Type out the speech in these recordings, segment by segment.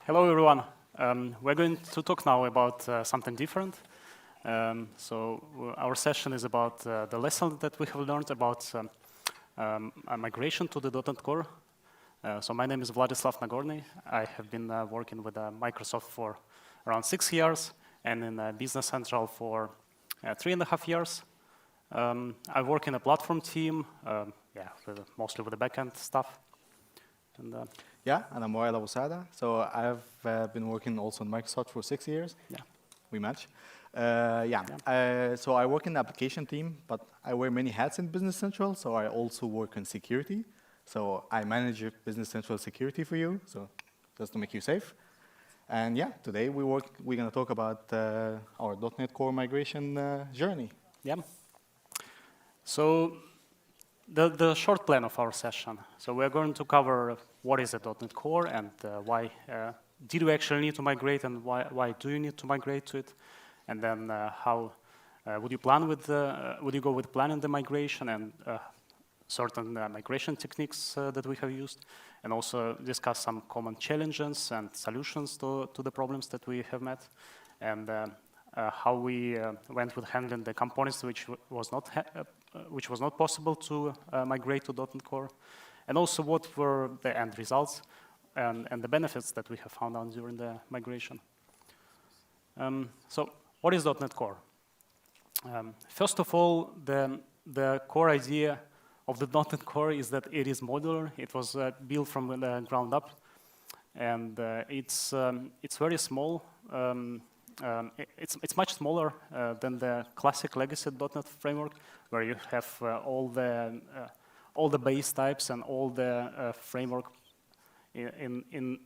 Hello, everyone. We're going to talk now about something different. Our session is about the lesson that we have learned about a migration to the .NET Core. So my name is Vladislav Nagornyi. I have been working with Microsoft for around 6 years and in Business Central for 3.5 years. I work in a platform team, mostly with the backend stuff. And I'm Wael Abuseada. So I've been working also in Microsoft for 6 years. Yeah. We match. So I work in the application team, but I wear many hats in Business Central. So I also work in security. So I manage Business Central security for you, so just to make you safe. And today we're going to talk about our .NET Core migration journey. Yeah. So the short plan of our session. So we're going to cover what is a .NET Core and why did we actually need to migrate and why do you need to migrate to it, and then how would you go with planning the migration and certain migration techniques that we have used, and also discuss some common challenges and solutions to the problems that we have met, and how we went with handling the components which was not possible to migrate to .NET Core, and also what were the end results and the benefits that we have found out during the migration. So what is .NET Core? First of all, the core idea of the .NET Core is that it is modular. It was built from the ground up, and it's very small. It's much smaller than the classic legacy .NET framework, where you have all the base types and all the framework in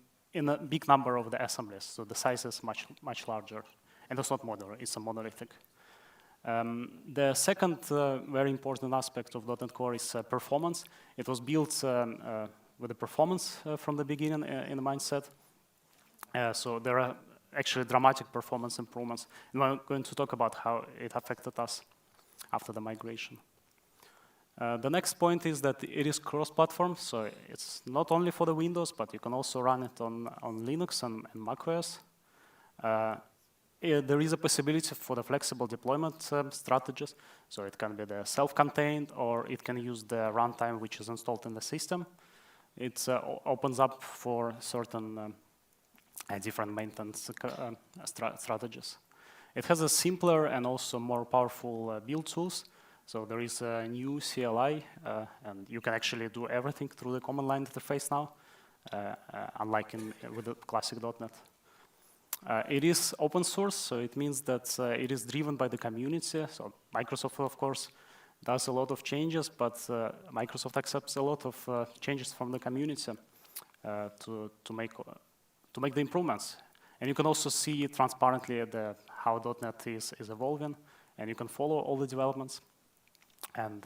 a big number of the assemblies. So the size is much larger, and it's not modular. It's a monolithic. The second very important aspect of .NET Core is performance. It was built with the performance from the beginning in the mindset. So there are actually dramatic performance improvements. And we're going to talk about how it affected us after the migration. The next point is that it is cross-platform. So it's not only for the Windows, but you can also run it on Linux and macOS. There is a possibility for the flexible deployment strategies. So it can be the self-contained, or it can use the runtime which is installed in the system. It opens up for certain different maintenance strategies. It has a simpler and also more powerful build tools. So there is a new CLI, and you can actually do everything through the command line interface now, unlike with the classic .NET. It is open source, so it means that it is driven by the community. So Microsoft, of course, does a lot of changes, but Microsoft accepts a lot of changes from the community to make the improvements. And you can also see transparently how .NET is evolving, and you can follow all the developments. And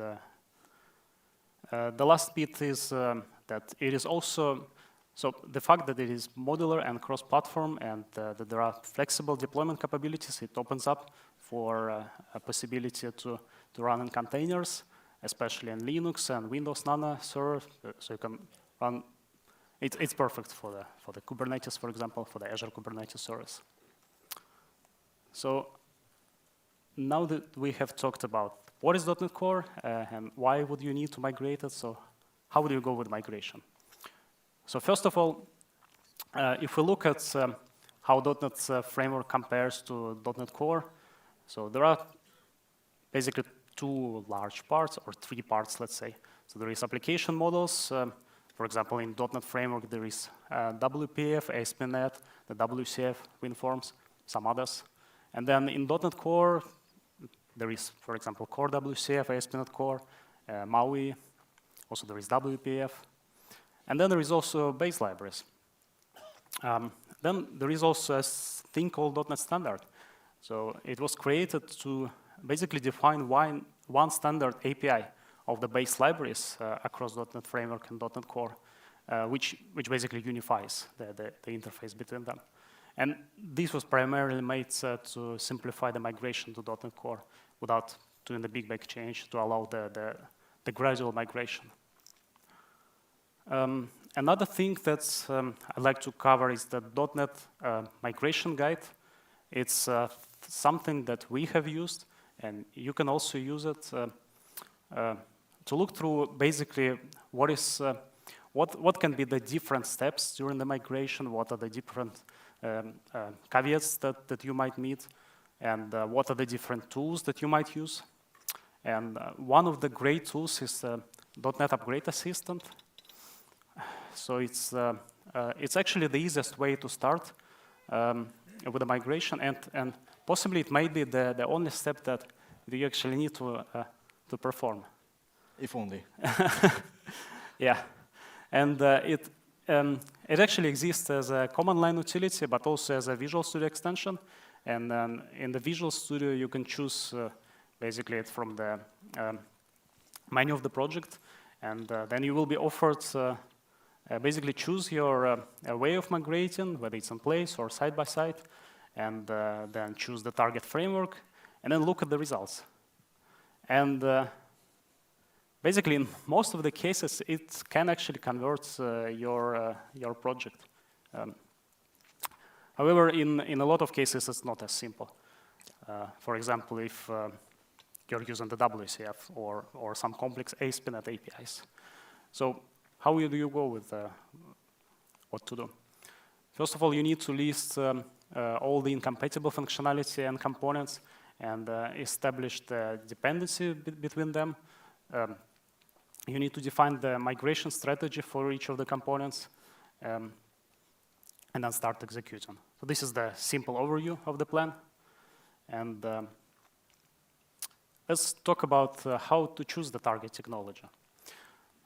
the last bit is that it is also, so the fact that it is modular and cross-platform and that there are flexible deployment capabilities, it opens up for a possibility to run in containers, especially in Linux and Windows Nano server. So you can run, it's perfect for the Kubernetes, for example, for the Azure Kubernetes service. So now that we have talked about what is .NET Core and why would you need to migrate it, so how would you go with migration? So first of all, if we look at how .NET framework compares to .NET Core, so there are basically two large parts, or three parts, let's say. So there is application models. For example, in .NET framework, there is WPF, ASP.NET, the WCF, WinForms, some others. And then in .NET Core, there is, for example, Core WCF, ASP.NET Core, MAUI. Also, there is WPF. And then there is also base libraries. Then there is also a thing called .NET Standard. So it was created to basically define one standard API of the base libraries across .NET Framework and .NET Core, which basically unifies the interface between them. And this was primarily made to simplify the migration to .NET Core without doing the big change to allow the gradual migration. Another thing that I'd like to cover is the .NET migration guide. It's something that we have used, and you can also use it to look through basically what can be the different steps during the migration, what are the different caveats that you might meet, and what are the different tools that you might use. And one of the great tools is the .NET Upgrade Assistant. So it's actually the easiest way to start with the migration, and possibly it might be the only step that you actually need to perform. If only. Yeah, and it actually exists as a command line utility, but also as a Visual Studio extension. And in the Visual Studio, you can choose basically it from the menu of the project, and then you will be offered basically choose your way of migrating, whether it's in place or side by side, and then choose the target framework, and then look at the results. And basically, in most of the cases, it can actually convert your project. However, in a lot of cases, it's not as simple. For example, if you're using the WCF or some complex ASP.NET APIs. So how do you go with what to do? First of all, you need to list all the incompatible functionality and components and establish the dependency between them. You need to define the migration strategy for each of the components and then start executing. So this is the simple overview of the plan. And let's talk about how to choose the target technology.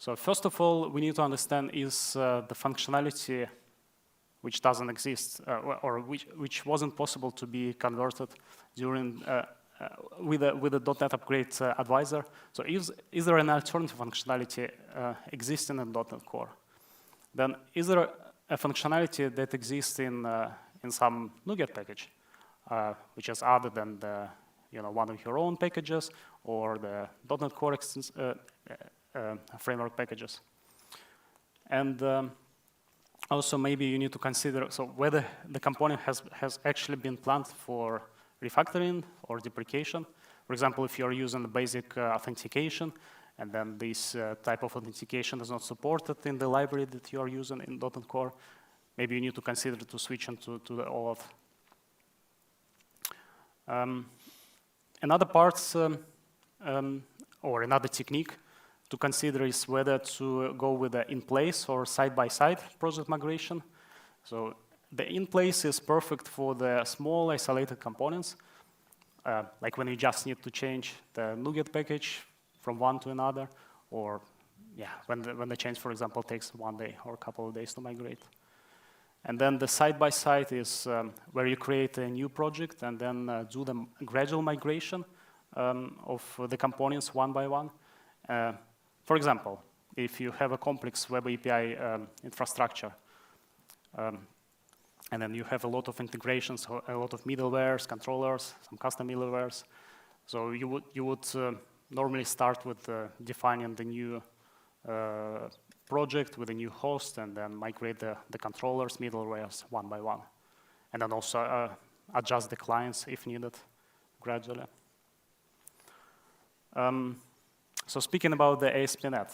So first of all, we need to understand is the functionality which doesn't exist or which wasn't possible to be converted during with the .NET Upgrade Advisor. So is there an alternative functionality existing in .NET Core? Then is there a functionality that exists in some NuGet package, which is other than the one of your own packages or the .NET Core framework packages? And also maybe you need to consider whether the component has actually been planned for refactoring or deprecation. For example, if you're using the basic authentication and then this type of authentication is not supported in the library that you are using in .NET Core, maybe you need to consider to switch into the OAuth. Another part or another technique to consider is whether to go with the in-place or side-by-side project migration. So the in-place is perfect for the small isolated components, like when you just need to change the NuGet package from one to another, or when the change, for example, takes 1 day or a couple of days to migrate. And then the side-by-side is where you create a new project and then do the gradual migration of the components one by one. For example, if you have a complex web API infrastructure, and then you have a lot of integrations, a lot of middlewares, controllers, some custom middlewares. So you would normally start with defining the new project with a new host and then migrate the controllers, middlewares one by one. And then also adjust the clients if needed gradually. So speaking about the ASP.NET,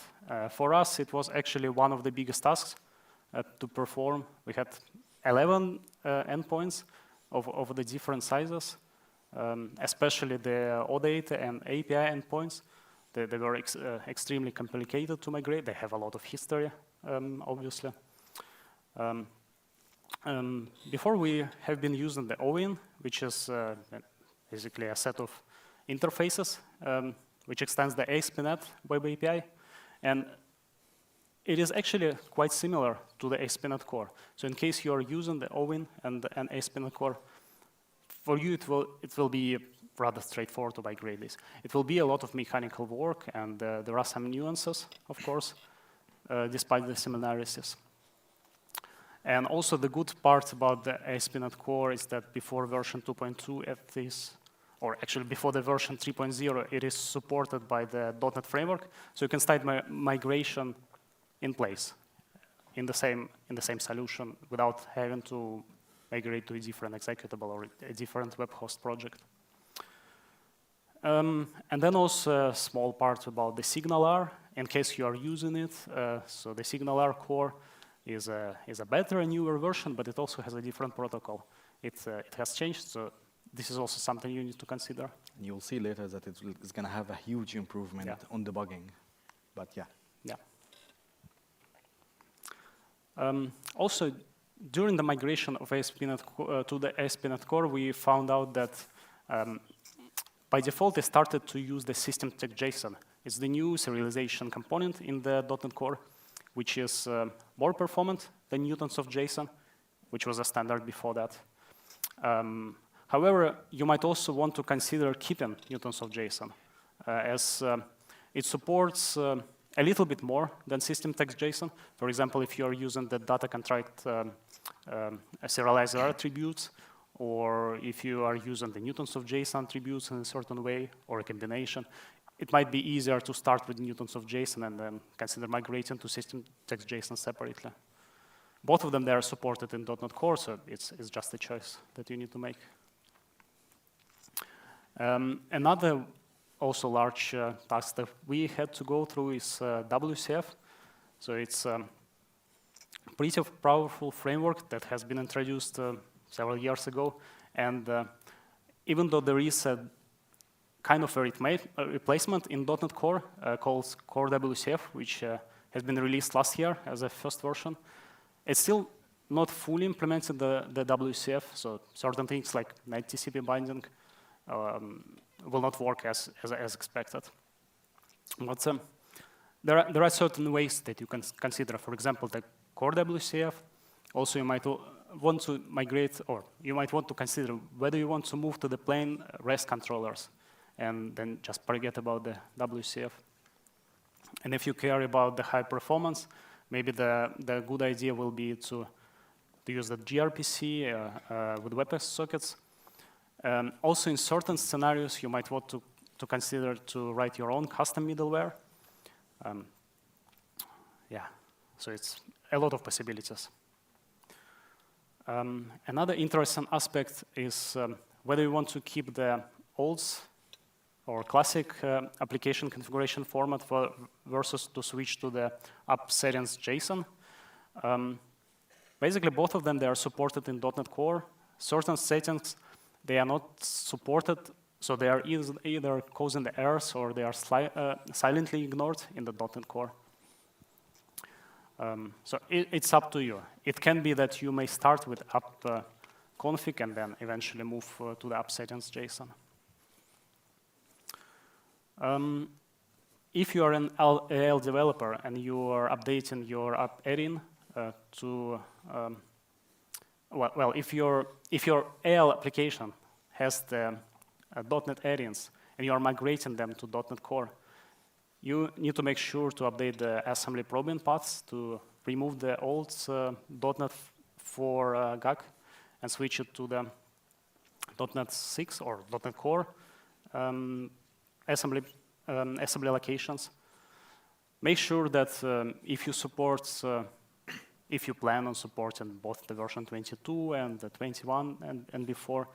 for us it was actually one of the biggest tasks to perform. We had 11 endpoints of the different sizes, especially the OData and API endpoints. They were extremely complicated to migrate. They have a lot of history, obviously. Before we have been using the OIN, which is basically a set of interfaces which extends the ASP.NET Web API. And it is actually quite similar to the ASP.NET Core. So in case you are using the OIN and ASP.NET Core, for you it will be rather straightforward to migrate this. It will be a lot of mechanical work, and there are some nuances, of course, despite the similarities. And also the good part about the ASP.NET Core is that before version 2.2 or actually before the version 3.0, it is supported by the .NET Framework. So you can start migration in place. in the same solution without having to migrate to a different executable or a different web host project. And then also a small part about the SignalR, in case you are using it. So the SignalR core is a better and newer version, but it also has a different protocol. It has changed, so this is also something you need to consider. You'll see later that it's going to have a huge improvement on debugging, but yeah. Yeah. Also, during the migration of ASP.NET to the ASP.NET Core, we found out that by default, they started to use the system.json. It's the new serialization component in the .NET Core, which is more performant than newtons of JSON, which was a standard before that. However, you might also want to consider keeping newtons of JSON, as it supports a little bit more than system.json. For example, if you are using the data contract serializer attributes, or if you are using the newtons of JSON attributes in a certain way, or a combination, it might be easier to start with newtons of JSON and then consider migrating to system.json separately. Both of them, they are supported in .NET Core, so it's just a choice that you need to make. Another also large task that we had to go through is WCF. So it's a pretty powerful framework that has been introduced several years ago. And even though there is a kind of a replacement in .NET Core called Core WCF, which has been released last year as a first version, it's still not fully implemented the WCF. So certain things like net TCP binding will not work as expected. But there are certain ways that you can consider. For example, the Core WCF. Also, you might want to migrate, or you might want to consider whether you want to move to the plain REST controllers, and then just forget about the WCF. And if you care about the high performance, maybe the good idea will be to use the gRPC with WebSockets. Also, in certain scenarios, you might want to consider to write your own custom middleware. Yeah, so it's a lot of possibilities. Another interesting aspect is whether you want to keep the olds or classic application configuration format versus to switch to the app settings JSON. Basically, both of them, they are supported in .NET Core. Certain settings, they are not supported, so they are either causing the errors or they are silently ignored in the .NET Core. So it's up to you. It can be that you may start with app config and then eventually move to the app settings JSON. If you are an AL developer and you are updating your app add-in to, well, if your AL application has the .NET add-ins and you are migrating them to .NET Core, you need to make sure to update the assembly probing paths to remove the old .NET 4 GAG and switch it to the .NET 6 or .NET Core assembly allocations. Make sure that if you plan on supporting both the version 22 and the 21 and before,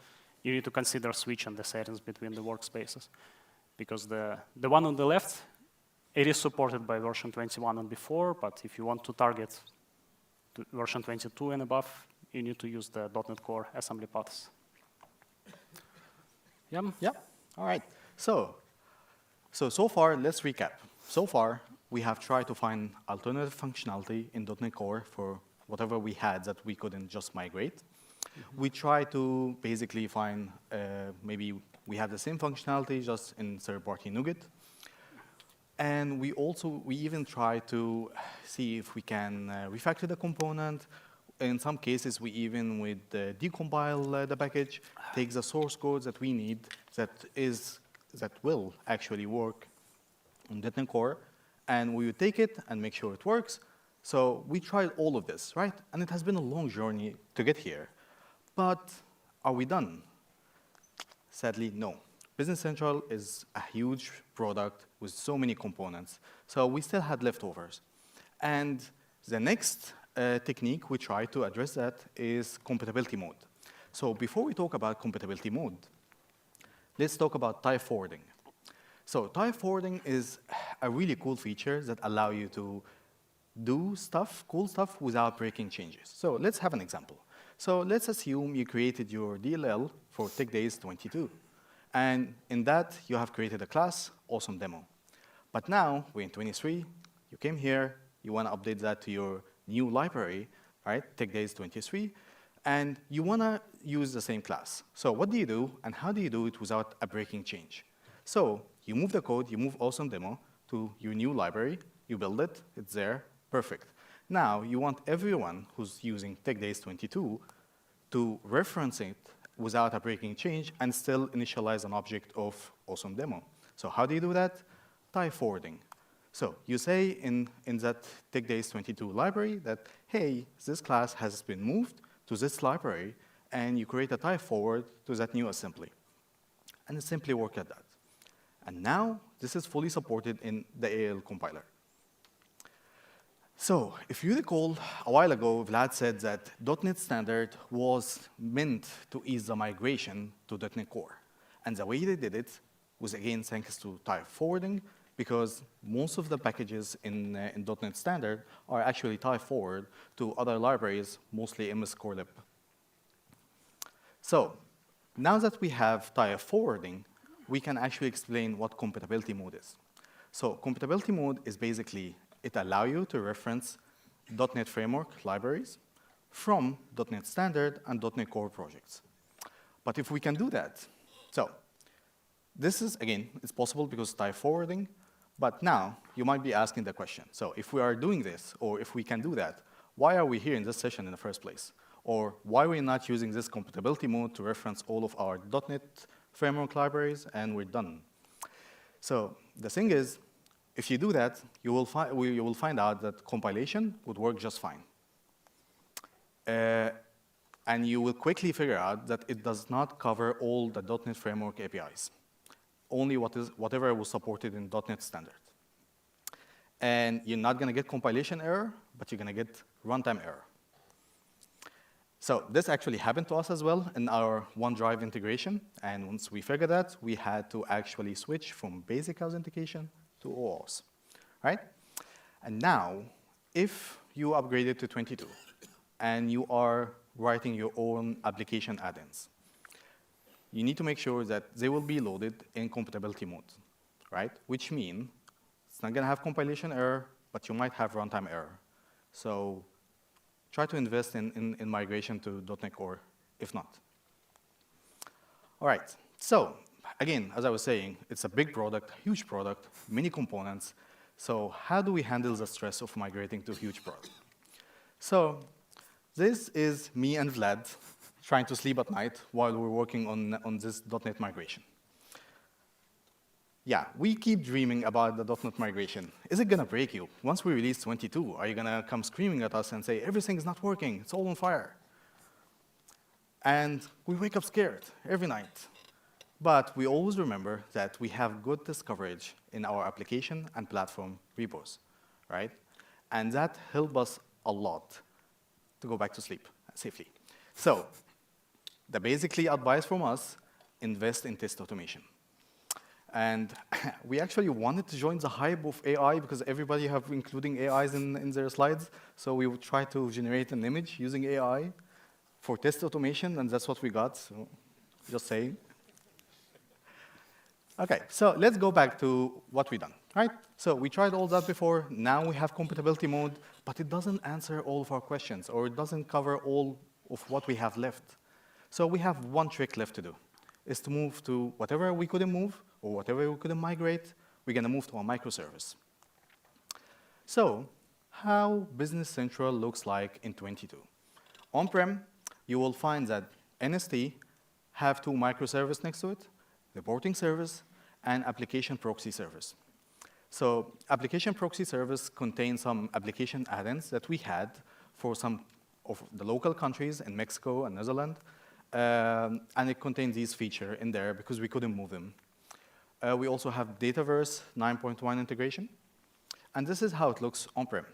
you need to consider switching the settings between the workspaces, because the one on the left, it is supported by version 21 and before, but if you want to target version 22 and above, you need to use the .NET Core assembly paths. Yeah. All right. So far, let's recap. So far, we have tried to find alternative functionality in .NET Core for whatever we had that we couldn't just migrate. Mm-hmm. We try to basically find maybe we have the same functionality just in third-party NuGet. And we even try to see if we can refactor the component. In some cases, we even would decompile the package, take the source code that we need that will actually work on .NET Core, and we would take it and make sure it works. So we tried all of this, right? And it has been a long journey to get here. But are we done? Sadly, no. Business Central is a huge product with so many components. So we still had leftovers. And the next technique we try to address that is compatibility mode. So before we talk about compatibility mode, let's talk about type forwarding. So type forwarding is a really cool feature that allows you to do stuff, cool stuff, without breaking changes. So let's have an example. So let's assume you created your DLL for TechDays 22. And in that, you have created a class, awesome demo. But now, we're in 23, you came here, you want to update that to your new library, right, TechDays 23, and you want to use the same class. So what do you do, and how do you do it without a breaking change? So you move the code, you move awesome demo to your new library, you build it, it's there, perfect. Now, you want everyone who's using TechDays 22 to reference it without a breaking change and still initialize an object of awesome demo. So how do you do that? Type forwarding. So you say in that TechDays 22 library that, hey, this class has been moved to this library, and you create a type forward to that new assembly. And it simply works at that. And now, this is fully supported in the AL compiler. So if you recall, a while ago, Vlad said that .NET Standard was meant to ease the migration to .NET Core. And the way they did it was, again, thanks to type forwarding, because most of the packages in .NET Standard are actually type forward to other libraries, mostly MS Core Lib. So now that we have type forwarding, we can actually explain what compatibility mode is. So compatibility mode is basically, it allows you to reference .NET Framework libraries from .NET Standard and .NET Core projects. But if we can do that, so this is, again, it's possible because type forwarding, but now you might be asking the question, so if we are doing this, or if we can do that, why are we here in this session in the first place? Or why are we not using this compatibility mode to reference all of our .NET Framework libraries and we're done? So the thing is, if you do that, you will find out that compilation would work just fine. And you will quickly figure out that it does not cover all the .NET Framework APIs, only whatever was supported in .NET Standard. And you're not going to get compilation error, but you're going to get runtime error. So this actually happened to us as well in our OneDrive integration. And once we figured that, we had to actually switch from basic authentication to OAuth, right? And now, if you upgraded to 22, and you are writing your own application add-ins, you need to make sure that they will be loaded in compatibility mode, right? Which means it's not going to have compilation error, but you might have runtime error. So try to invest in migration to .NET Core, if not. All right, so again, as I was saying, it's a big product, huge product, many components. So how do we handle the stress of migrating to a huge product? So this is me and Vlad trying to sleep at night while we're working on this .NET migration. Yeah, we keep dreaming about the .NET migration. Is it going to break you? Once we release 22, are you going to come screaming at us and say, everything's not working, it's all on fire? And we wake up scared every night. But we always remember that we have good disk coverage in our application and platform repos, right? And that helps us a lot to go back to sleep safely. So the basically advice from us, invest in test automation. And we actually wanted to join the hype of AI because everybody have including AIs in their slides. So we would try to generate an image using AI for test automation, and that's what we got. So just saying. OK, so let's go back to what we've done, right? So we tried all that before. Now we have compatibility mode, but it doesn't answer all of our questions, or it doesn't cover all of what we have left. So we have one trick left to do, is to move to whatever we couldn't move, or whatever we couldn't migrate, we're going to move to a microservice. So how Business Central looks like in 22. On-prem, you will find that NST have two microservices next to it, reporting service and application proxy service. So application proxy service contains some application add-ins that we had for some of the local countries in Mexico and Netherlands. And it contains these features in there because we couldn't move them. We also have Dataverse 9.1 integration. And this is how it looks on-prem.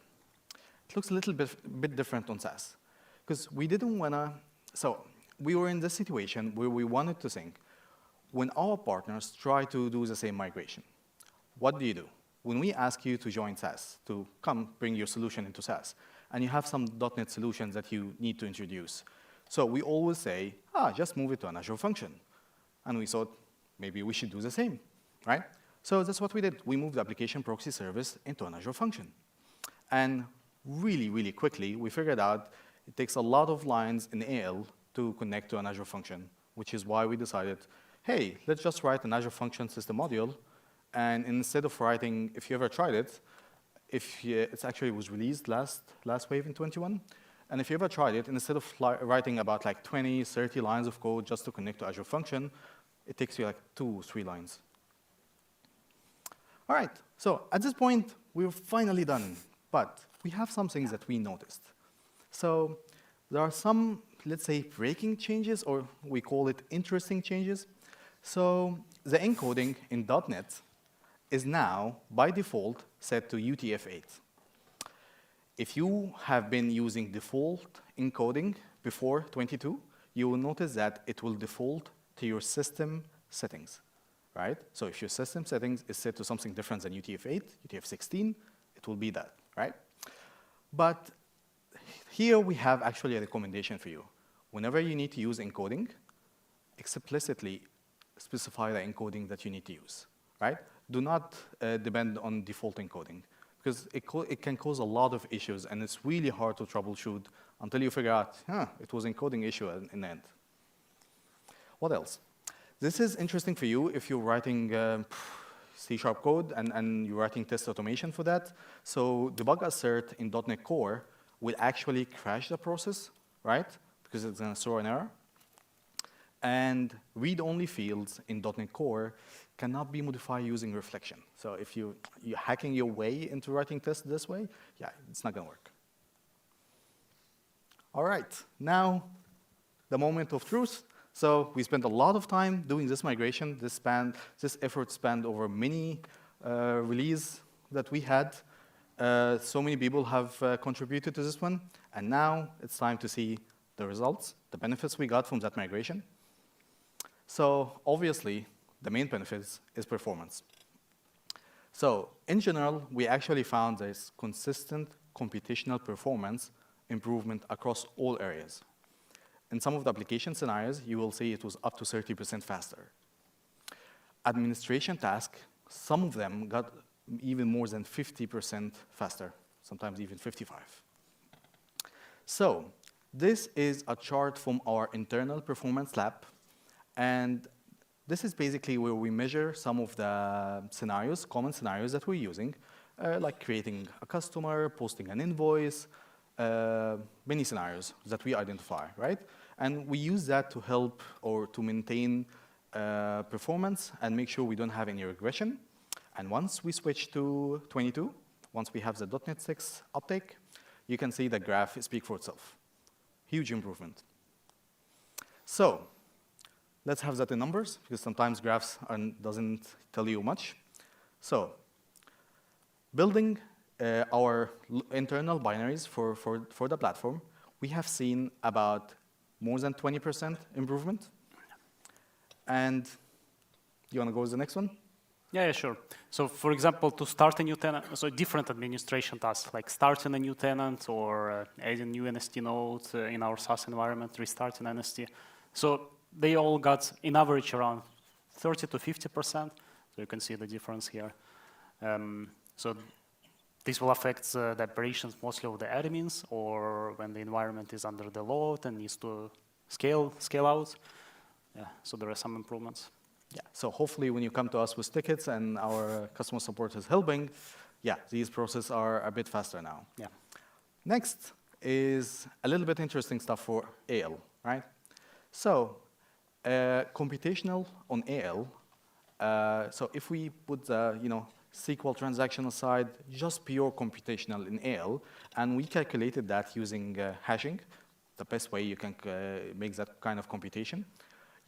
it looks a little bit different on SaaS. Because we didn't want to, so we were in this situation where we wanted to think, when our partners try to do the same migration, what do you do? When we ask you to join SaaS, to come bring your solution into SaaS, and you have some .NET solutions that you need to introduce, so we always say, just move it to an Azure function. And we thought, maybe we should do the same, right? So that's what we did. We moved the application proxy service into an Azure function. And really, really quickly, we figured out it takes a lot of lines in AL to connect to an Azure function, which is why we decided, hey, let's just write an Azure function system module. And instead of writing, if you ever tried it, it actually was released last wave in 21. And if you ever tried it, instead of writing about like 20, 30 lines of code just to connect to Azure function, it takes you like 2, 3 lines. All right, so at this point, we're finally done. But we have some things that we noticed. So there are some, let's say, breaking changes, or we call it interesting changes. So the encoding in .NET is now, by default, set to UTF-8. If you have been using default encoding before 22, you will notice that it will default to your system settings, right? So if your system settings is set to something different than UTF-8, UTF-16, it will be that, right? But here we have actually a recommendation for you. Whenever you need to use encoding, explicitly specify the encoding that you need to use, right? Do not depend on default encoding, because it can cause a lot of issues, and it's really hard to troubleshoot until you figure out, it was encoding issue in the end. What else? This is interesting for you if you're writing C# code and you're writing test automation for that. So debug assert in .NET Core will actually crash the process, right? Because it's going to throw an error. And read-only fields in .NET Core cannot be modified using reflection. So if you're hacking your way into writing tests this way, yeah, it's not going to work. All right, now the moment of truth. So we spent a lot of time doing this migration. This effort spanned over many releases that we had. So many people have contributed to this one. And now it's time to see the results, the benefits we got from that migration. So obviously, the main benefits is performance. So in general, we actually found there's consistent computational performance improvement across all areas. In some of the application scenarios, you will see it was up to 30% faster. Administration tasks, some of them got even more than 50% faster, sometimes even 55. So this is a chart from our internal performance lab. And this is basically where we measure some of the scenarios, common scenarios that we're using, like creating a customer, posting an invoice, many scenarios that we identify, right? And we use that to help or to maintain performance and make sure we don't have any regression. And once we switch to 22, once we have the .NET 6 uptake, you can see the graph speak for itself. Huge improvement. So let's have that in numbers, because sometimes graphs doesn't tell you much. So building our internal binaries for the platform, we have seen about more than 20% improvement. And you want to go to the next one? Yeah, sure. So for example, to start a new tenant, so different administration tasks, like starting a new tenant or adding new NST nodes in our SaaS environment, restarting NST. So they all got, in average, around 30 to 50%. So you can see the difference here. So this will affect the operations mostly of the admins, or when the environment is under the load and needs to scale out. Yeah, so there are some improvements. Yeah, so hopefully when you come to us with tickets and our customer support is helping, yeah, these processes are a bit faster now. Yeah. Next is a little bit interesting stuff for AL, right? So computational on AL, so if we put the SQL transaction aside, just pure computational in AL, and we calculated that using hashing, the best way you can make that kind of computation,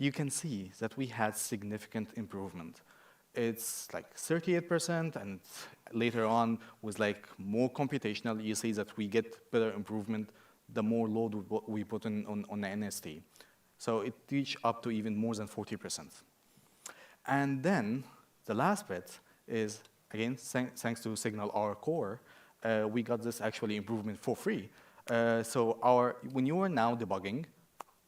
you can see that we had significant improvement. It's like 38%, and later on, with like more computational, you see that we get better improvement the more load we put on the NST. So it reached up to even more than 40%. And then the last bit is, again, thanks to Signal, our core, we got this actually improvement for free. So when you are now debugging,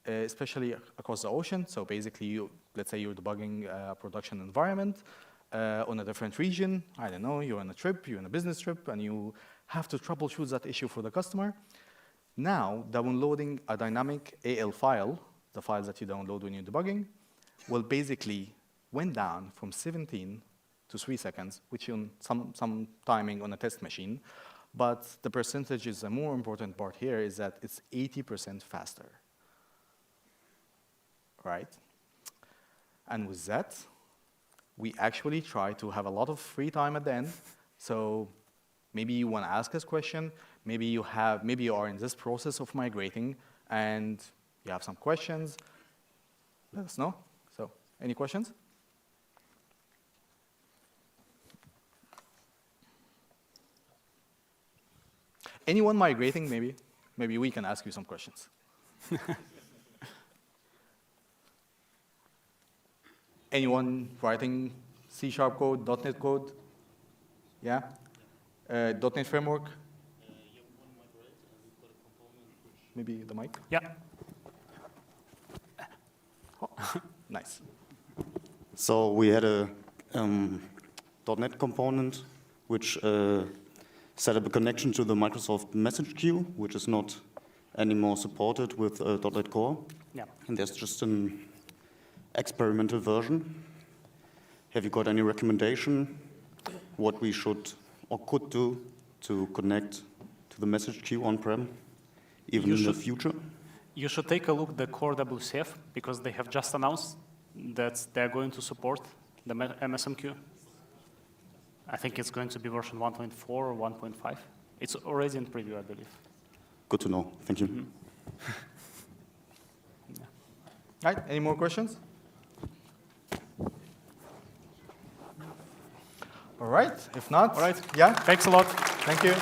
especially across the ocean, so basically, let's say you're debugging a production environment on a different region, I don't know, you're on a trip, you're on a business trip, and you have to troubleshoot that issue for the customer. Now, downloading a dynamic AL file, the files that you download when you're debugging, will basically went down from 17 to 3 seconds, which on some timing on a test machine. But the percentage is the more important part here is that it's 80% faster, right? And with that, we actually try to have a lot of free time at the end. So maybe you want to ask us a question. Maybe you are in this process of migrating, and you have some questions. Let us know. So, any questions? Anyone migrating, maybe? Maybe we can ask you some questions. Anyone writing C# code, .NET code? Yeah? .NET framework? Maybe the mic? Yeah. Oh, nice. So we had a .NET component which set up a connection to the Microsoft message queue, which is not anymore supported with .NET Core. Yeah. And there's just an experimental version. Have you got any recommendation what we should or could do to connect to the message queue on-prem, even in the future? You should take a look at the core WCF, because they have just announced that they're going to support the MSMQ. I think it's going to be version 1.4 or 1.5. It's already in preview, I believe. Good to know. Thank you. Mm-hmm. Yeah. All right, any more questions? All right, if not, All right. yeah. Thanks a lot. Thank you.